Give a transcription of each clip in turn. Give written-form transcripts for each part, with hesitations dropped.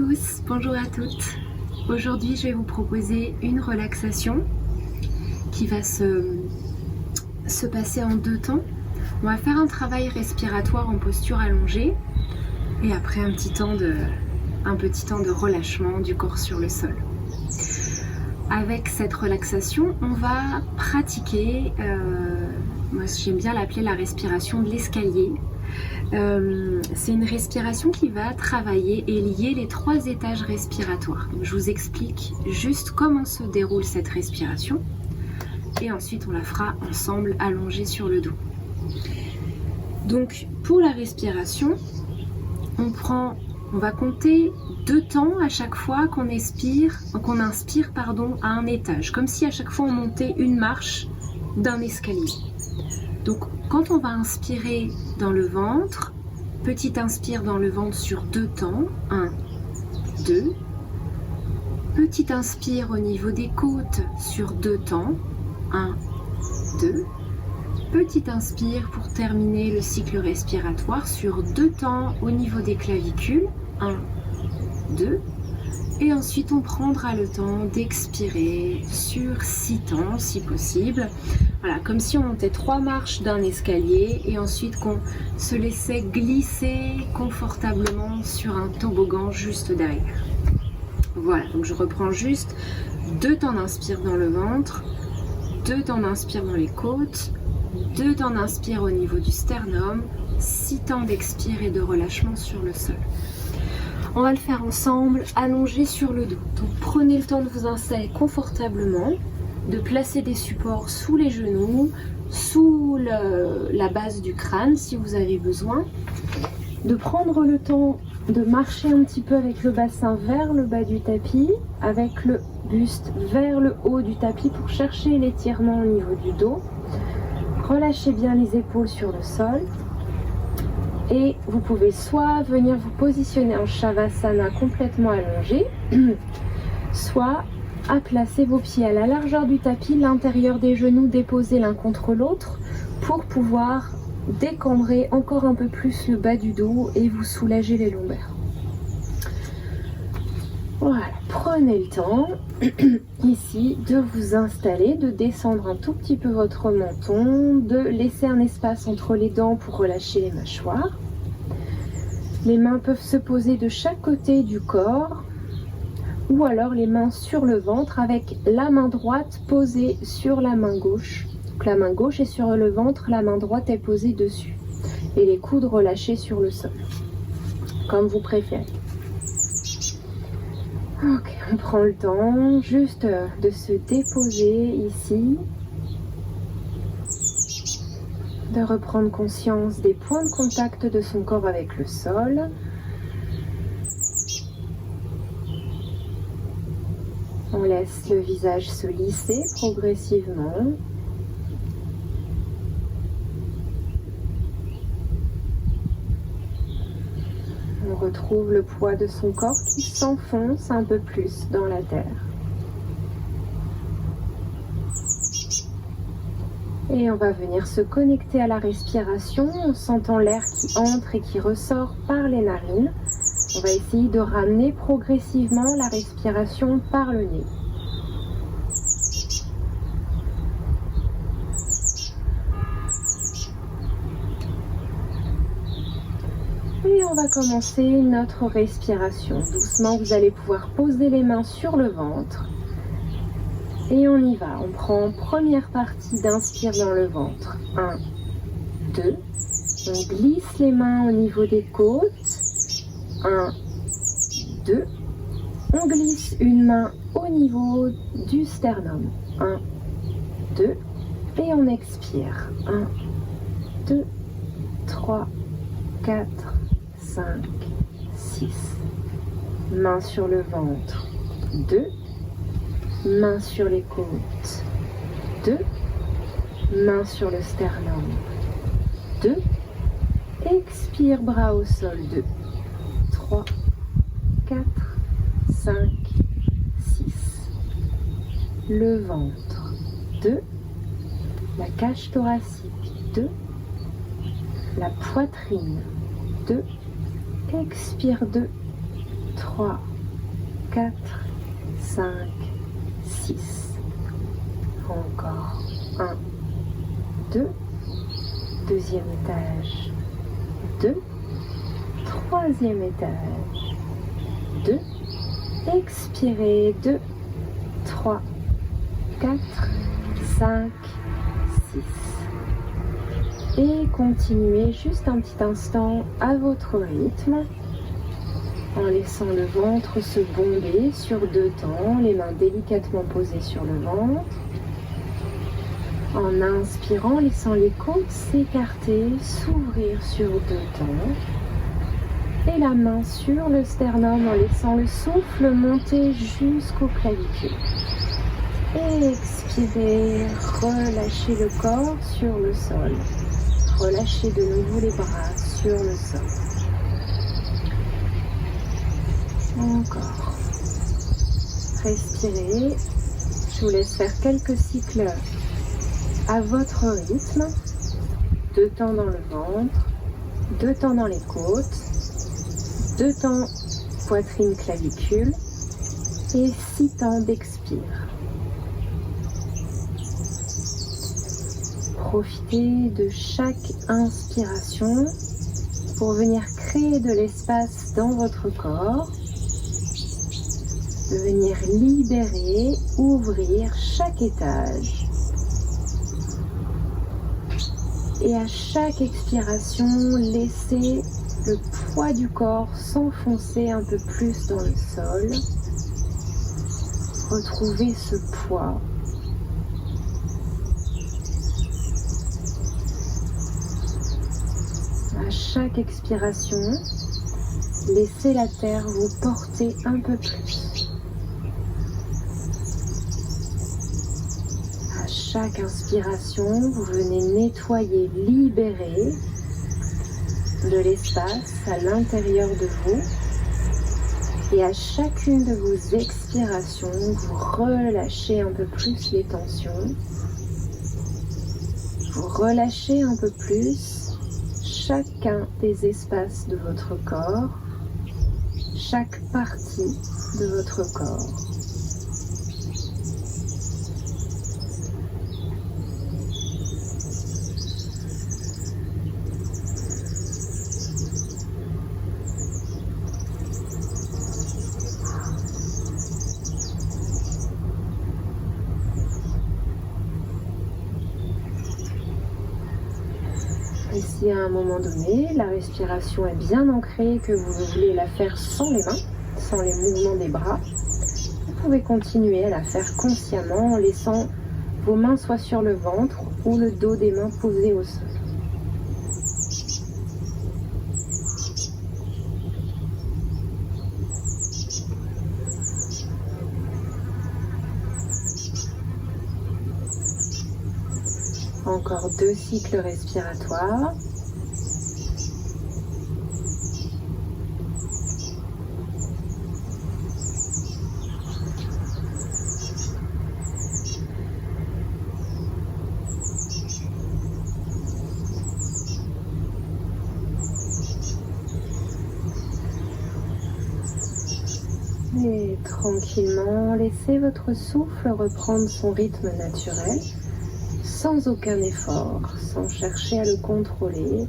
tous, bonjour à toutes. Aujourd'hui, je vais vous proposer une relaxation qui va se passer en 2 temps. On va faire un travail respiratoire en posture allongée et après un petit temps de relâchement du corps sur le sol. Avec cette relaxation, on va pratiquer, moi j'aime bien l'appeler la respiration de l'escalier. C'est une respiration qui va travailler et lier les 3 étages respiratoires. Donc, je vous explique juste comment se déroule cette respiration et ensuite on la fera ensemble allongée sur le dos. Donc pour la respiration, on va compter 2 temps à chaque fois qu'on inspire à un étage, comme si à chaque fois on montait une marche d'un escalier. Donc quand on va inspirer dans le ventre, petit inspire dans le ventre sur 2 temps, 1, 2. Petit inspire au niveau des côtes sur 2 temps, 1, 2. Petit inspire pour terminer le cycle respiratoire sur 2 temps au niveau des clavicules, 1, 2. Et ensuite on prendra le temps d'expirer sur 6 temps si possible. Voilà, comme si on montait 3 marches d'un escalier et ensuite qu'on se laissait glisser confortablement sur un toboggan juste derrière. Voilà, donc je reprends juste 2 temps d'inspire dans le ventre, 2 temps d'inspire dans les côtes, 2 temps d'inspire au niveau du sternum, 6 temps d'expire et de relâchement sur le sol. On va le faire ensemble, allongé sur le dos. Donc prenez le temps de vous installer confortablement, de placer des supports sous les genoux, sous la base du crâne si vous avez besoin, de prendre le temps de marcher un petit peu avec le bassin vers le bas du tapis, avec le buste vers le haut du tapis pour chercher l'étirement au niveau du dos. Relâchez bien les épaules sur le sol. Et vous pouvez soit venir vous positionner en Shavasana complètement allongé, soit à placer vos pieds à la largeur du tapis, l'intérieur des genoux déposés l'un contre l'autre pour pouvoir décambrer encore un peu plus le bas du dos et vous soulager les lombaires. Voilà, prenez le temps ici de vous installer, de descendre un tout petit peu votre menton, de laisser un espace entre les dents pour relâcher les mâchoires. Les mains peuvent se poser de chaque côté du corps ou alors les mains sur le ventre avec la main droite posée sur la main gauche. Donc la main gauche est sur le ventre, la main droite est posée dessus et les coudes relâchés sur le sol, comme vous préférez. Ok, on prend le temps juste de se déposer ici, de reprendre conscience des points de contact de son corps avec le sol. On laisse le visage se lisser progressivement. On retrouve le poids de son corps qui s'enfonce un peu plus dans la terre. Et on va venir se connecter à la respiration en sentant l'air qui entre et qui ressort par les narines. On va essayer de ramener progressivement la respiration par le nez. Et on va commencer notre respiration. Doucement, vous allez pouvoir poser les mains sur le ventre. Et on y va. On prend première partie d'inspire dans le ventre. 1, 2. On glisse les mains au niveau des côtes. 1, 2. On glisse une main au niveau du sternum. 1, 2. Et on expire. 1, 2, 3, 4, 5, 6. Main sur le ventre. 2. Main sur les côtes. 2. Main sur le sternum. 2. Expire, bras au sol. 2. 3, 4, 5, 6. Le ventre. 2. La cage thoracique. 2. La poitrine. 2. Expire 2, 3, 4, 5, 6. Encore 1, 2. Deuxième étage. 2. Troisième étage. 2. Expirez. 2, 3, 4, 5, 6. Et continuez juste un petit instant à votre rythme, en laissant le ventre se bomber sur 2 temps, les mains délicatement posées sur le ventre. En inspirant, laissant les côtes s'écarter, s'ouvrir sur 2 temps. Et la main sur le sternum en laissant le souffle monter jusqu'au clavicule. Expirez, relâchez le corps sur le sol. Relâchez de nouveau les bras sur le sol. Encore. Respirez. Je vous laisse faire quelques cycles à votre rythme. 2 temps dans le ventre, 2 temps dans les côtes, 2 temps poitrine clavicule et 6 temps d'expire. Profitez de chaque inspiration pour venir créer de l'espace dans votre corps, de venir libérer, ouvrir chaque étage. Et à chaque expiration, laissez le poids du corps s'enfoncer un peu plus dans le sol. Retrouvez ce poids. À chaque expiration, laissez la terre vous porter un peu plus. À chaque inspiration, vous venez nettoyer, libérer de l'espace à l'intérieur de vous. Et à chacune de vos expirations, vous relâchez un peu plus les tensions. Vous relâchez un peu plus chacun des espaces de votre corps, chaque partie de votre corps. Et si à un moment donné, la respiration est bien ancrée, que vous voulez la faire sans les mains, sans les mouvements des bras, vous pouvez continuer à la faire consciemment en laissant vos mains soit sur le ventre ou le dos des mains posé au sol. Encore 2 cycles respiratoires. Et tranquillement, laissez votre souffle reprendre son rythme naturel. Sans aucun effort, sans chercher à le contrôler.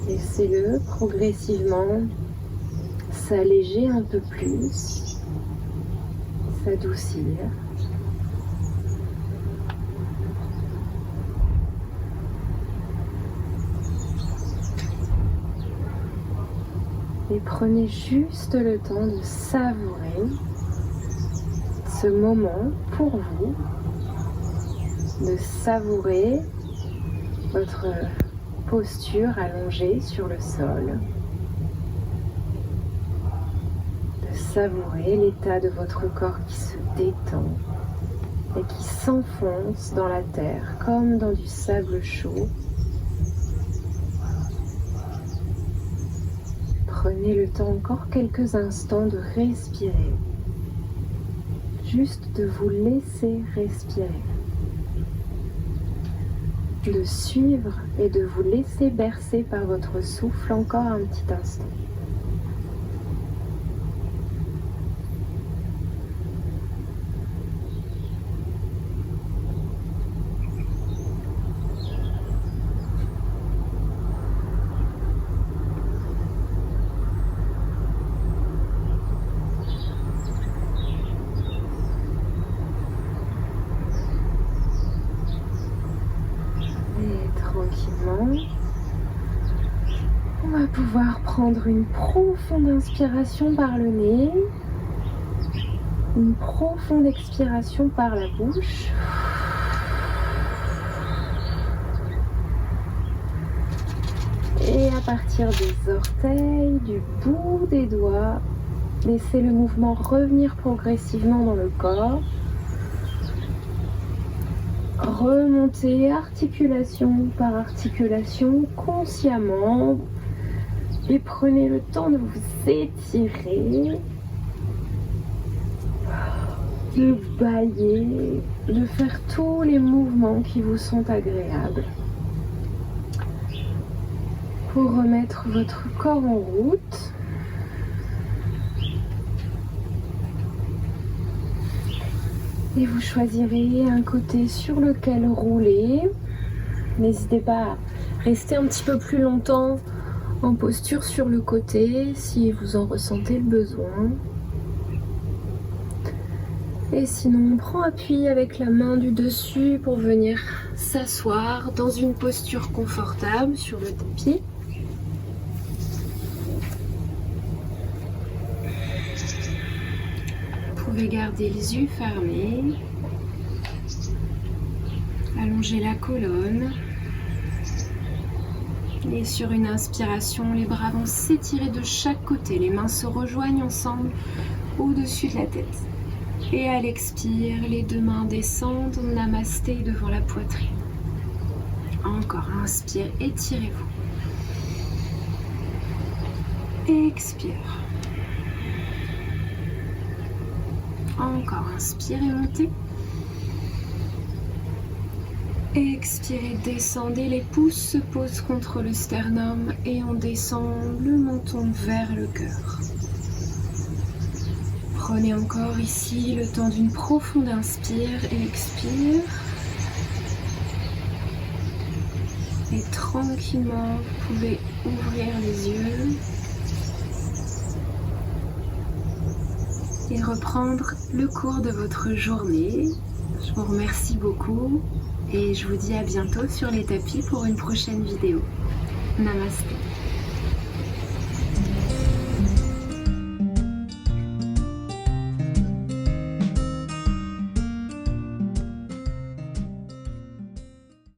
Laissez-le progressivement s'alléger un peu plus, s'adoucir. Et prenez juste le temps de savourer ce moment pour vous, de savourer votre posture allongée sur le sol, de savourer l'état de votre corps qui se détend et qui s'enfonce dans la terre comme dans du sable chaud. Prenez le temps encore quelques instants de respirer. Juste de vous laisser respirer, de suivre et de vous laisser bercer par votre souffle encore un petit instant. prendre une profonde inspiration par le nez, une profonde expiration par la bouche. Et à partir des orteils, du bout des doigts, laissez le mouvement revenir progressivement dans le corps. Remontez articulation par articulation consciemment et prenez le temps de vous étirer, de bâiller, de faire tous les mouvements qui vous sont agréables pour remettre votre corps en route. Et vous choisirez un côté sur lequel rouler. N'hésitez pas à rester un petit peu plus longtemps en posture sur le côté si vous en ressentez le besoin. Et sinon, on prend appui avec la main du dessus pour venir s'asseoir dans une posture confortable sur le tapis. Vous pouvez garder les yeux fermés, allonger la colonne et sur une inspiration, les bras vont s'étirer de chaque côté, les mains se rejoignent ensemble au-dessus de la tête. Et à l'expire, les deux mains descendent, namasté devant la poitrine. Encore, inspire, étirez-vous. Expire. Encore, inspire et montez. Expirez, descendez, les pouces se posent contre le sternum et on descend le menton vers le cœur. Prenez encore ici le temps d'une profonde inspire et expire. Et tranquillement, vous pouvez ouvrir les yeux et reprendre le cours de votre journée. Je vous remercie beaucoup et je vous dis à bientôt sur les tapis pour une prochaine vidéo. Namasté.